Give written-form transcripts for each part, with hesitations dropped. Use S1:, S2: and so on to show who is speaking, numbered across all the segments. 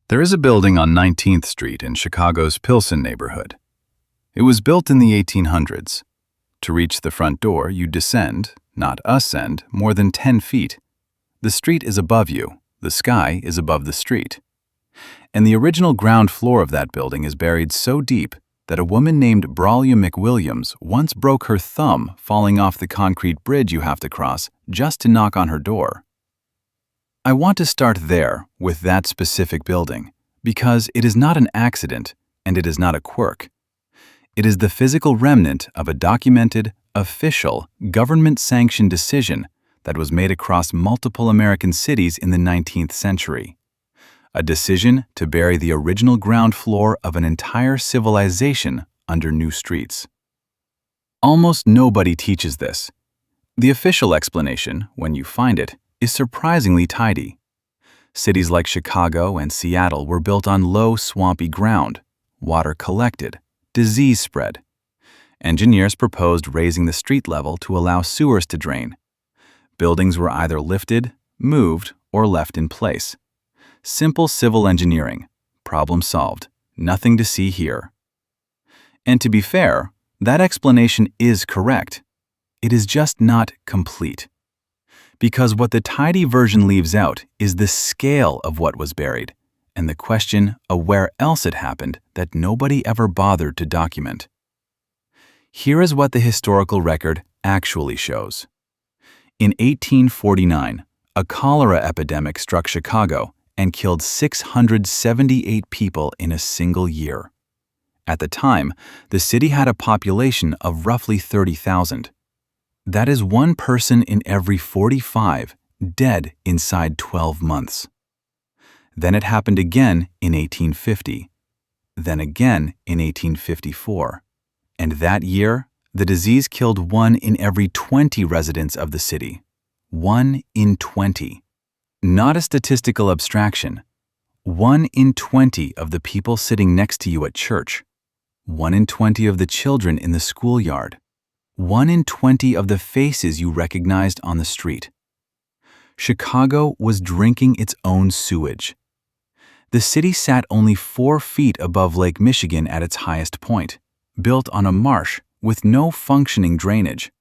S1: There is a building on 19th Street in Chicago's Pilsen neighborhood. It was built in the 1800s. To reach the front door, you descend, not ascend, more than 10 feet. The street is above you. The sky is above the street. And the original ground floor of that building is buried so deep that a woman named Braulio McWilliams once broke her thumb falling off the concrete bridge you have to cross just to knock on her door. I want to start there with that specific building because it is not an accident and it is not a quirk. It is the physical remnant of a documented, official, government-sanctioned decision that was made across multiple American cities in the 19th century. A decision to bury the original ground floor of an entire civilization under new streets. Almost nobody teaches this. The official explanation, when you find it, is surprisingly tidy. Cities like Chicago and Seattle were built on low, swampy ground, water collected, disease spread. Engineers proposed raising the street level to allow sewers to drain. Buildings were either lifted, moved, or left in place. Simple civil engineering. Problem solved. Nothing to see here. And to be fair, that explanation is correct. It is just not complete. Because what the tidy version leaves out is the scale of what was buried, and the question of where else it happened that nobody ever bothered to document. Here is what the historical record actually shows. In 1849, a cholera epidemic struck Chicago and killed 678 people in a single year. At the time, the city had a population of roughly 30,000. That is one person in every 45 dead inside 12 months. Then it happened again in 1850, then again in 1854, and that year, the disease killed 1 in every 20 residents of the city. 1 in 20. Not a statistical abstraction. 1 in 20 of the people sitting next to you at church. 1 in 20 of the children in the schoolyard. 1 in 20 of the faces you recognized on the street. Chicago was drinking its own sewage. The city sat only 4 feet above Lake Michigan at its highest point, built on a marsh with no functioning drainage.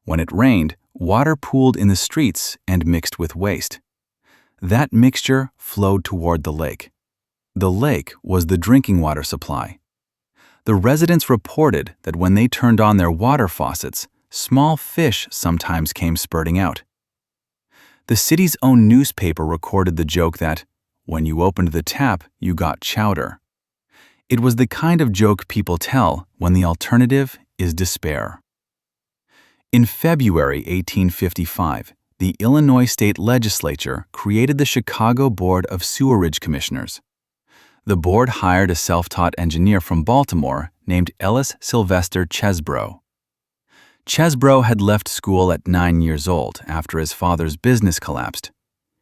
S1: When it rained, water pooled in the streets and mixed with waste. That mixture flowed toward the lake. The lake was the drinking water supply. The residents reported that when they turned on their water faucets, small fish sometimes came spurting out. The city's own newspaper recorded the joke that, when you opened the tap, you got chowder. It was the kind of joke people tell when the alternative is despair. In February 1855, the Illinois State Legislature created the Chicago Board of Sewerage Commissioners. The board hired a self-taught engineer from Baltimore named Ellis Sylvester Chesbrough. Chesbrough had left school at 9 years old after his father's business collapsed.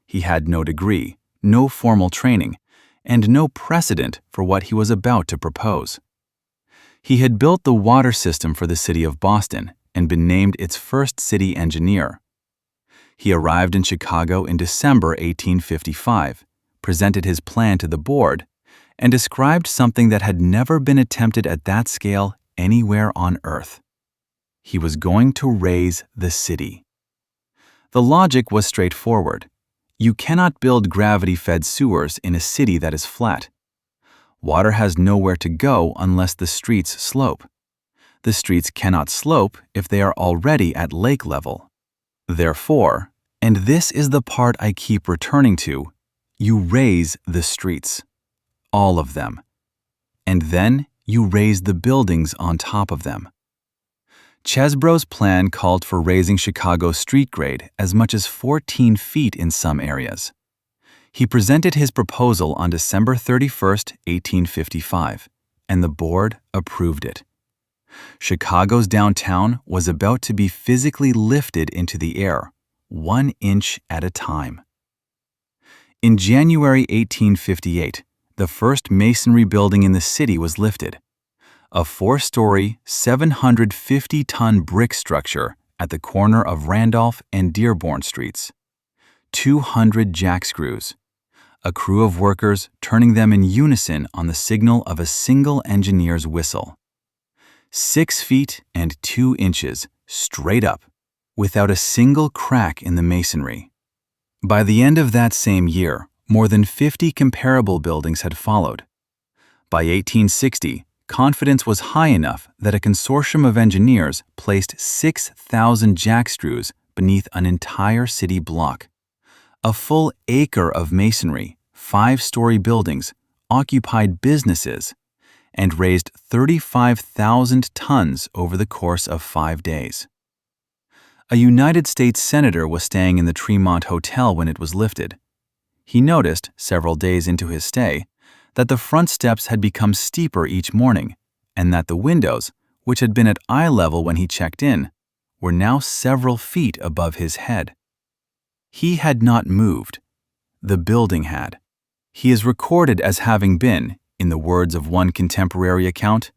S1: He had no degree, no formal training, and no precedent for what he was about to propose. He had built the water system for the city of Boston and been named its first city engineer. He arrived in Chicago in December 1855, presented his plan to the board, and described something that had never been attempted at that scale anywhere on Earth. He was going to raise the city. The logic was straightforward. You cannot build gravity-fed sewers in a city that is flat. Water has nowhere to go unless the streets slope. The streets cannot slope if they are already at lake level. Therefore, and this is the part I keep returning to, you raise the streets. All of them. And then you raise the buildings on top of them. Chesbrough's plan called for raising Chicago's street grade as much as 14 feet in some areas. He presented his proposal on December 31, 1855, and the board approved it. Chicago's downtown was about to be physically lifted into the air, 1 inch at a time. In January 1858, the first masonry building in the city was lifted. A 4-story, 750-ton brick structure at the corner of Randolph and Dearborn Streets. 200 jack screws. a crew of workers turning them in unison on the signal of a single engineer's whistle. 6 feet and 2 inches, straight up, without a single crack in the masonry. By the end of that same year, more than 50 comparable buildings had followed. By 1860, confidence was high enough that a consortium of engineers placed 6,000 jackscrews beneath an entire city block. A full acre of masonry, 5-story buildings, occupied businesses, and raised 35,000 tons over the course of 5 days. A United States senator was staying in the Tremont Hotel when it was lifted. He noticed, several days into his stay, that the front steps had become steeper each morning, and that the windows, which had been at eye level when he checked in, were now several feet above his head. He had not moved. The building had. He is recorded as having been, in the words of one contemporary account,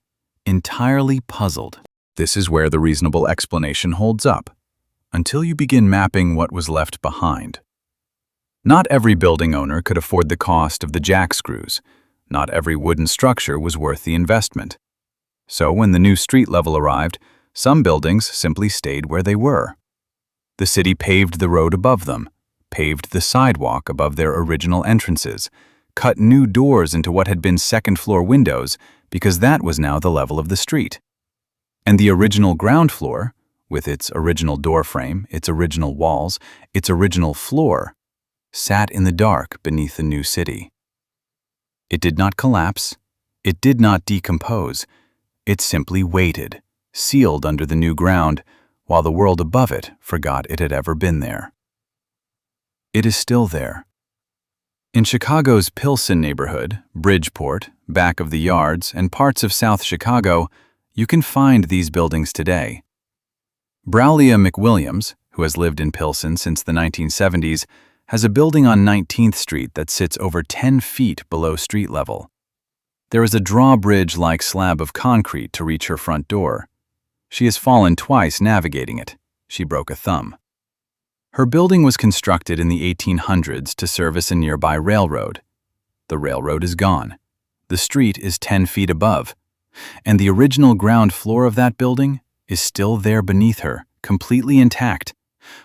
S1: entirely puzzled. This is where the reasonable explanation holds up, until you begin mapping what was left behind. Not every building owner could afford the cost of the jackscrews. Not every wooden structure was worth the investment. So when the new street level arrived, some buildings simply stayed where they were. The city paved the road above them, paved the sidewalk above their original entrances, cut new doors into what had been second-floor windows because that was now the level of the street. And the original ground floor, with its original door frame, its original walls, its original floor, sat in the dark beneath the new city. It did not collapse. It did not decompose. It simply waited, sealed under the new ground, while the world above it forgot it had ever been there. It is still there. In Chicago's Pilsen neighborhood, Bridgeport, back of the yards, and parts of South Chicago, you can find these buildings today. Braulia McWilliams, who has lived in Pilsen since the 1970s, has a building on 19th Street that sits over 10 feet below street level. There is a drawbridge-like slab of concrete to reach her front door. She has fallen twice navigating it. She broke a thumb. Her building was constructed in the 1800s to service a nearby railroad. The railroad is gone. The street is 10 feet above, and the original ground floor of that building is still there beneath her, completely intact,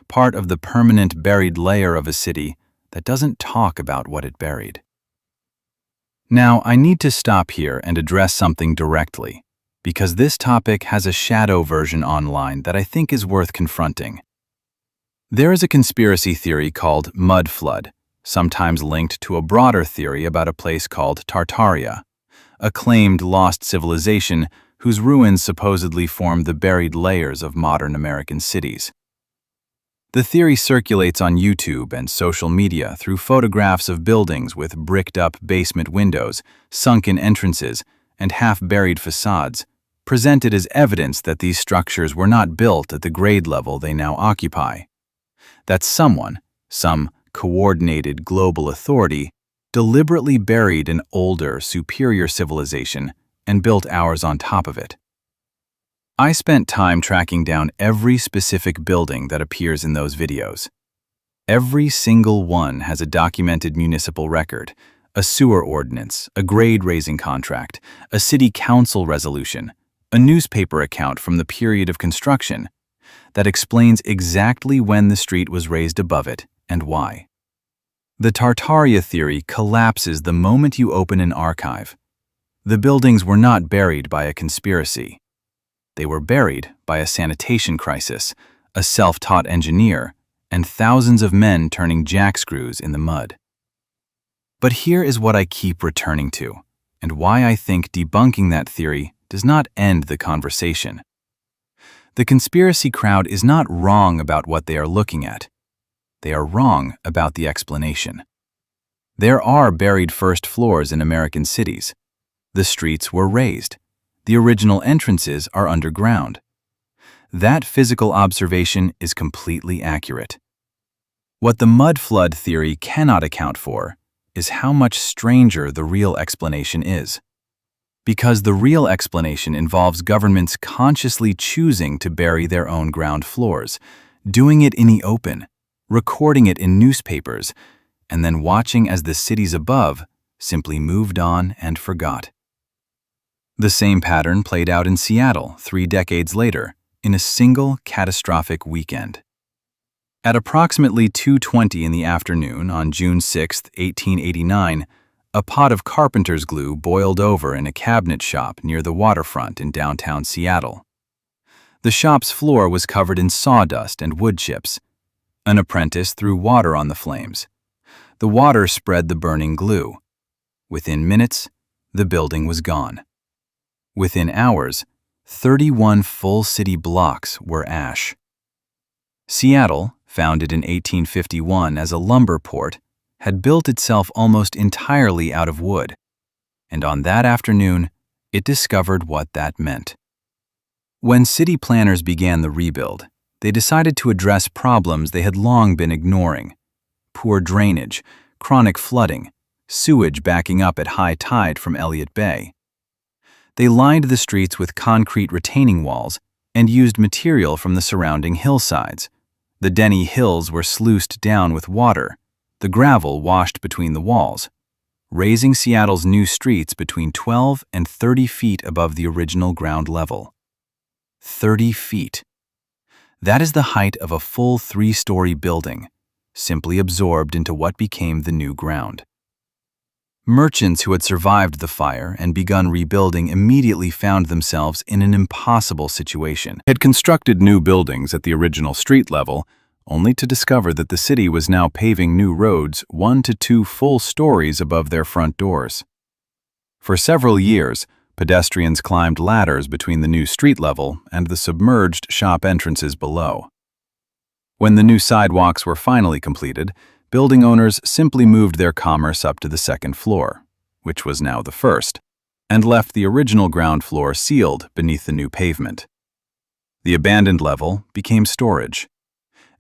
S1: part of the permanent buried layer of a city that doesn't talk about what it buried. Now, I need to stop here and address something directly, because this topic has a shadow version online that I think is worth confronting. There is a conspiracy theory called mud flood, sometimes linked to a broader theory about a place called Tartaria, a claimed lost civilization whose ruins supposedly form the buried layers of modern American cities. The theory circulates on YouTube and social media through photographs of buildings with bricked-up basement windows, sunken entrances, and half-buried facades, presented as evidence that these structures were not built at the grade level they now occupy. That someone, some coordinated global authority, deliberately buried an older, superior civilization and built ours on top of it. I spent time tracking down every specific building that appears in those videos. Every single one has a documented municipal record, a sewer ordinance, a grade-raising contract, a city council resolution, a newspaper account from the period of construction that explains exactly when the street was raised above it and why. The Tartaria theory collapses the moment you open an archive. The buildings were not buried by a conspiracy. They were buried by a sanitation crisis, a self-taught engineer, and thousands of men turning jackscrews in the mud. But here is what I keep returning to, and why I think debunking that theory does not end the conversation. The conspiracy crowd is not wrong about what they are looking at. They are wrong about the explanation. There are buried first floors in American cities. The streets were raised. The original entrances are underground. That physical observation is completely accurate. What the mud flood theory cannot account for is how much stranger the real explanation is. Because the real explanation involves governments consciously choosing to bury their own ground floors, doing it in the open, recording it in newspapers, and then watching as the cities above simply moved on and forgot. The same pattern played out in Seattle 3 decades later, in a single catastrophic weekend. At approximately 2:20 in the afternoon on June 6, 1889, a pot of carpenter's glue boiled over in a cabinet shop near the waterfront in downtown Seattle. The shop's floor was covered in sawdust and wood chips. An apprentice threw water on the flames. The water spread the burning glue. Within minutes, the building was gone. Within hours, 31 full city blocks were ash. Seattle, founded in 1851 as a lumber port, had built itself almost entirely out of wood, and on that afternoon, it discovered what that meant. When city planners began the rebuild, they decided to address problems they had long been ignoring: poor drainage, chronic flooding, sewage backing up at high tide from Elliott Bay. They lined the streets with concrete retaining walls and used material from the surrounding hillsides. The Denny Hills were sluiced down with water, the gravel washed between the walls, raising Seattle's new streets between 12 and 30 feet above the original ground level. 30 feet. That is the height of a full 3-story building, simply absorbed into what became the new ground. Merchants who had survived the fire and begun rebuilding immediately found themselves in an impossible situation. They had constructed new buildings at the original street level, only to discover that the city was now paving new roads 1 to 2 full stories above their front doors. For several years, pedestrians climbed ladders between the new street level and the submerged shop entrances below. When the new sidewalks were finally completed, building owners simply moved their commerce up to the second floor, which was now the first, and left the original ground floor sealed beneath the new pavement. The abandoned level became storage.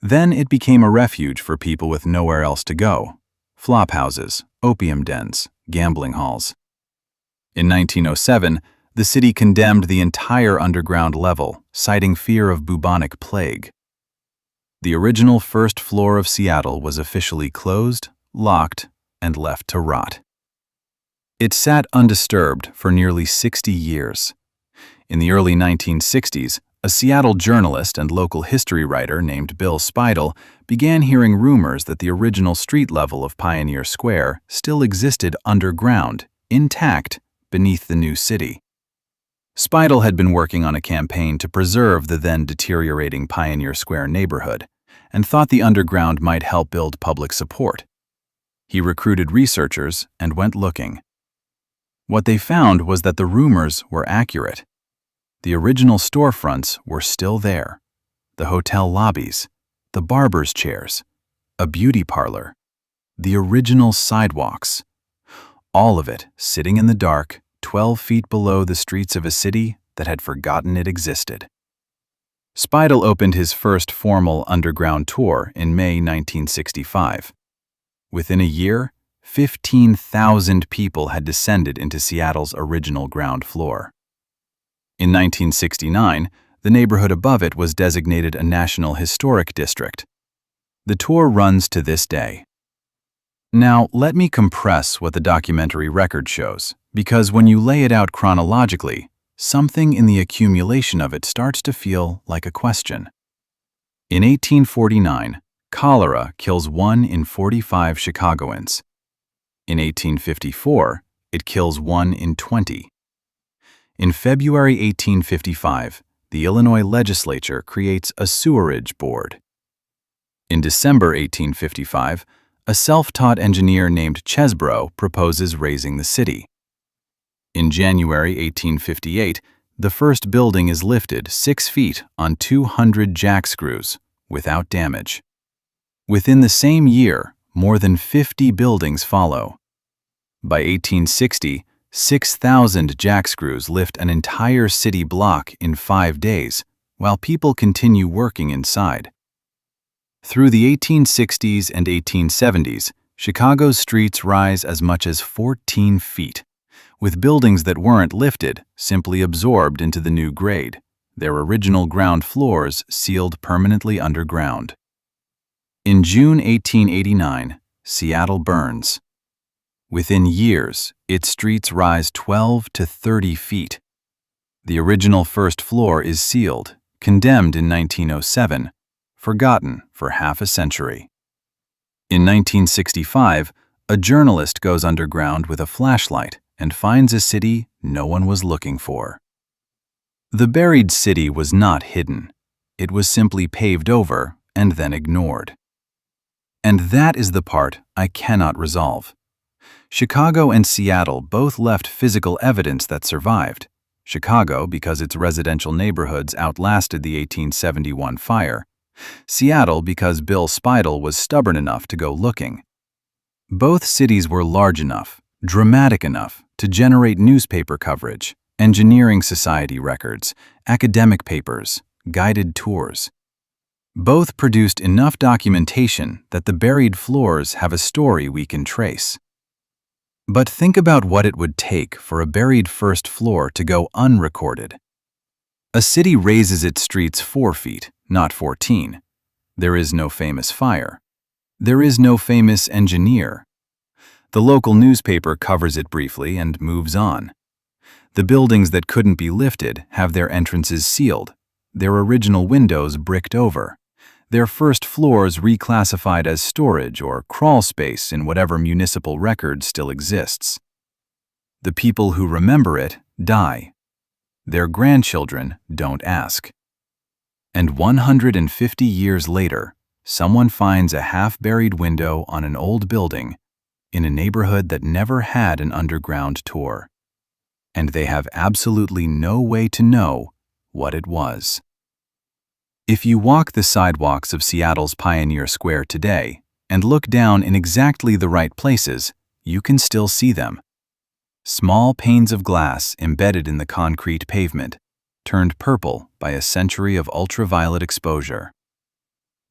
S1: Then it became a refuge for people with nowhere else to go: flop houses, opium dens, gambling halls. In 1907, the city condemned the entire underground level, citing fear of bubonic plague. The original first floor of Seattle was officially closed, locked, and left to rot. It sat undisturbed for nearly 60 years. In the early 1960s, a Seattle journalist and local history writer named Bill Speidel began hearing rumors that the original street level of Pioneer Square still existed underground, intact, beneath the new city. Speidel had been working on a campaign to preserve the then deteriorating Pioneer Square neighborhood and thought the underground might help build public support. He recruited researchers and went looking. What they found was that the rumors were accurate. The original storefronts were still there: the hotel lobbies, the barber's chairs, a beauty parlor, the original sidewalks. All of it sitting in the dark, 12 feet below the streets of a city that had forgotten it existed. Speidel opened his first formal underground tour in May 1965. Within a year, 15,000 people had descended into Seattle's original ground floor. In 1969, the neighborhood above it was designated a National Historic District. The tour runs to this day. Now, let me compress what the documentary record shows, because when you lay it out chronologically, something in the accumulation of it starts to feel like a question. In 1849, cholera kills 1 in 45 Chicagoans. In 1854, it kills 1 in 20. In February 1855, the Illinois legislature creates a sewerage board. In December 1855, a self-taught engineer named Chesbrough proposes raising the city. In January 1858, the first building is lifted 6 feet on 200 jack screws without damage. Within the same year, more than 50 buildings follow. By 1860, 6,000 jack screws lift an entire city block in 5 days, while people continue working inside. Through the 1860s and 1870s, Chicago's streets rise as much as 14 feet, with buildings that weren't lifted simply absorbed into the new grade, their original ground floors sealed permanently underground. In June 1889, Seattle burns. Within years, its streets rise 12 to 30 feet. The original first floor is sealed, condemned in 1907, forgotten for half a century. In 1965, a journalist goes underground with a flashlight and finds a city no one was looking for. The buried city was not hidden. It was simply paved over and then ignored. And that is the part I cannot resolve. Chicago and Seattle both left physical evidence that survived. Chicago because its residential neighborhoods outlasted the 1871 fire. Seattle because Bill Speidel was stubborn enough to go looking. Both cities were large enough, dramatic enough, to generate newspaper coverage, engineering society records, academic papers, guided tours. Both produced enough documentation that the buried floors have a story we can trace. But think about what it would take for a buried first floor to go unrecorded. A city raises its streets 4 feet, not 14. There is no famous fire. There is no famous engineer. The local newspaper covers it briefly and moves on. The buildings that couldn't be lifted have their entrances sealed, their original windows bricked over, their first floors reclassified as storage or crawl space in whatever municipal record still exists. The people who remember it die. Their grandchildren don't ask. And 150 years later, someone finds a half-buried window on an old building in a neighborhood that never had an underground tour. And they have absolutely no way to know what it was. If you walk the sidewalks of Seattle's Pioneer Square today and look down in exactly the right places, you can still see them. Small panes of glass embedded in the concrete pavement, turned purple by a century of ultraviolet exposure.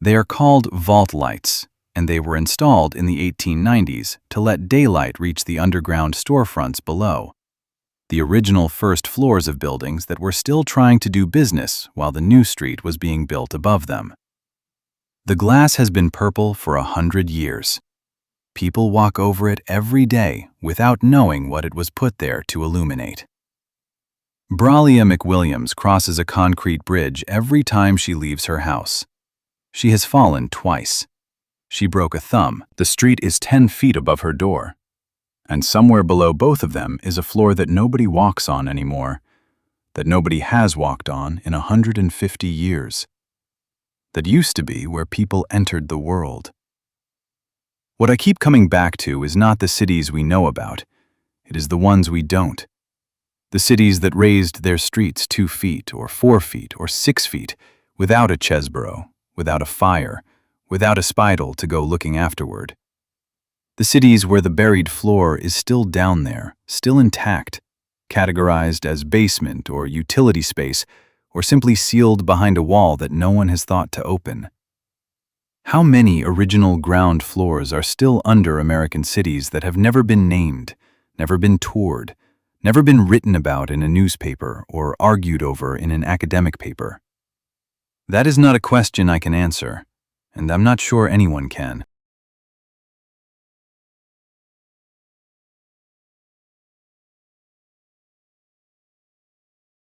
S1: They are called vault lights, and they were installed in the 1890s to let daylight reach the underground storefronts below. The original first floors of buildings that were still trying to do business while the new street was being built above them. The glass has been purple for 100 years. People walk over it every day without knowing what it was put there to illuminate. Bralia McWilliams crosses a concrete bridge every time she leaves her house. She has fallen twice. She broke a thumb. The street is 10 feet above her door. And somewhere below both of them is a floor that nobody walks on anymore, that nobody has walked on in 150 years, that used to be where people entered the world. What I keep coming back to is not the cities we know about, it is the ones we don't. The cities that raised their streets 2 feet or 4 feet or 6 feet without a Chesborough, without a fire, without a Speidel to go looking afterward. The cities where the buried floor is still down there, still intact, categorized as basement or utility space, or simply sealed behind a wall that no one has thought to open. How many original ground floors are still under American cities that have never been named, never been toured, never been written about in a newspaper or argued over in an academic paper? That is not a question I can answer, and I'm not sure anyone can.